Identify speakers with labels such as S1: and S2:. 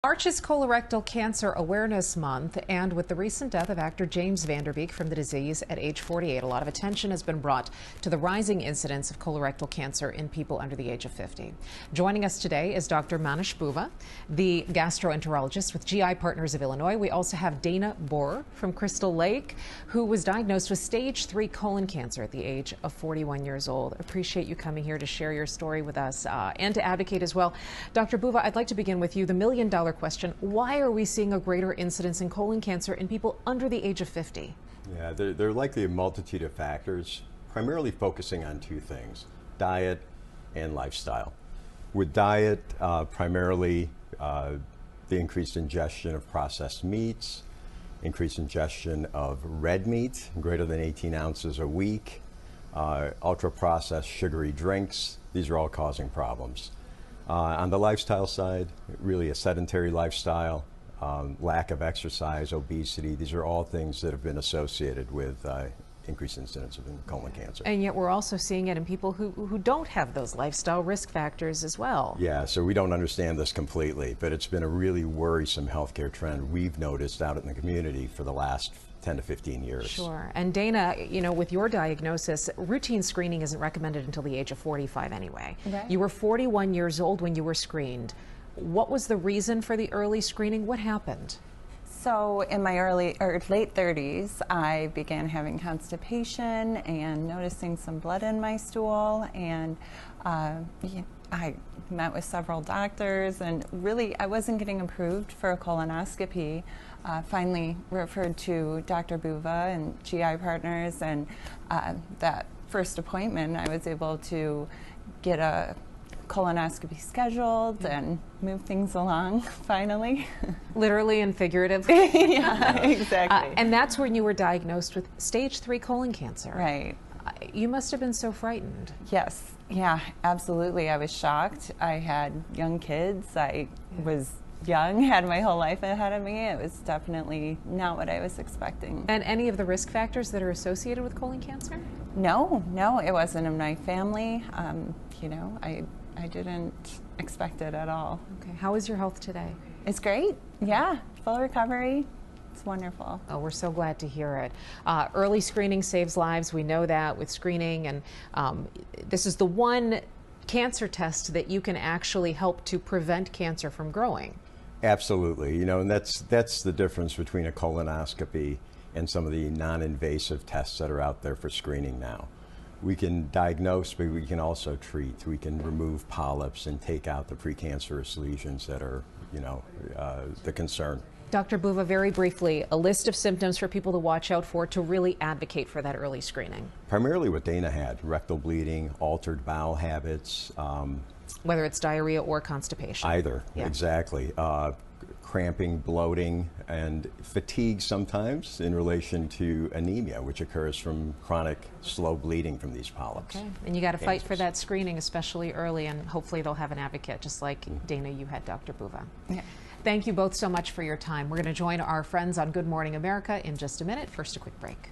S1: March is Colorectal Cancer Awareness Month, and with the recent death of actor James Van Der Beek from the disease at age 48, a lot of attention has been brought to the rising incidence of colorectal cancer in people under the age of 50. Joining us today is Dr. Manish Bhuva, the gastroenterologist with GI Partners of Illinois. We also have Dana Borror from Crystal Lake, who was diagnosed with stage 3 colon cancer at the age of 41 years old. Appreciate you coming here to share your story with us and to advocate as well. Dr. Bhuva, I'd like to begin with you. The million-dollar question: why are we seeing a greater incidence in colon cancer in people under the age of 50?
S2: Yeah, there are likely a multitude of factors, primarily focusing on two things: diet and lifestyle. With diet, primarily the increased ingestion of processed meats, increased ingestion of red meat, greater than 18 ounces a week, ultra-processed sugary drinks. These are all causing problems. On the lifestyle side, really a sedentary lifestyle, lack of exercise, obesity, these are all things that have been associated with increased incidence of colon cancer.
S1: And yet we're also seeing it in people who don't have those lifestyle risk factors as well.
S2: Yeah, so we don't understand this completely, but it's been a really worrisome healthcare trend we've noticed out in the community for the last 10 to 15 years.
S1: Sure. And Dana, you know, with your diagnosis, routine screening isn't recommended until the age of 45 anyway.
S3: Right.
S1: You were 41 years old when you were screened. What was the reason for the early screening? What happened?
S3: So in my late 30s, I began having constipation and noticing some blood in my stool, and I met with several doctors, and really I wasn't getting approved for a colonoscopy. Finally referred to Dr. Bhuva and GI Partners, and that first appointment I was able to get a colonoscopy scheduled and move things along finally.
S1: Literally and figuratively.
S3: Yeah, exactly.
S1: And that's when you were diagnosed with stage 3 colon cancer.
S3: Right.
S1: You must have been so frightened.
S3: Yes, yeah, absolutely. I was shocked. I had young kids. I was young, had my whole life ahead of me. It was definitely not what I was expecting.
S1: And any of the risk factors that are associated with colon cancer?
S3: No, it wasn't in my family. You know, I didn't expect it at all.
S1: Okay, how is your health today?
S3: It's great, yeah, full recovery. It's wonderful.
S1: Oh, we're so glad to hear it. Early screening saves lives. We know that with screening, and this is the one cancer test that you can actually help to prevent cancer from growing.
S2: Absolutely, you know, and that's the difference between a colonoscopy and some of the non-invasive tests that are out there for screening now. We can diagnose, but we can also treat. We can remove polyps and take out the precancerous lesions that are, you know, the concern.
S1: Dr. Bhuva, very briefly, a list of symptoms for people to watch out for to really advocate for that early screening.
S2: Primarily what Dana had: rectal bleeding, altered bowel habits.
S1: Whether it's diarrhea or constipation.
S2: Either,
S1: yeah.
S2: Exactly. Cramping, bloating, and fatigue sometimes in relation to anemia, which occurs from chronic slow bleeding from these polyps.
S1: Okay, and you got to fight for that screening, especially early, and hopefully they'll have an advocate, just like Dana, you had Dr. Bhuva.
S3: Yeah.
S1: Thank you both so much for your time. We're going to join our friends on Good Morning America in just a minute. First, a quick break.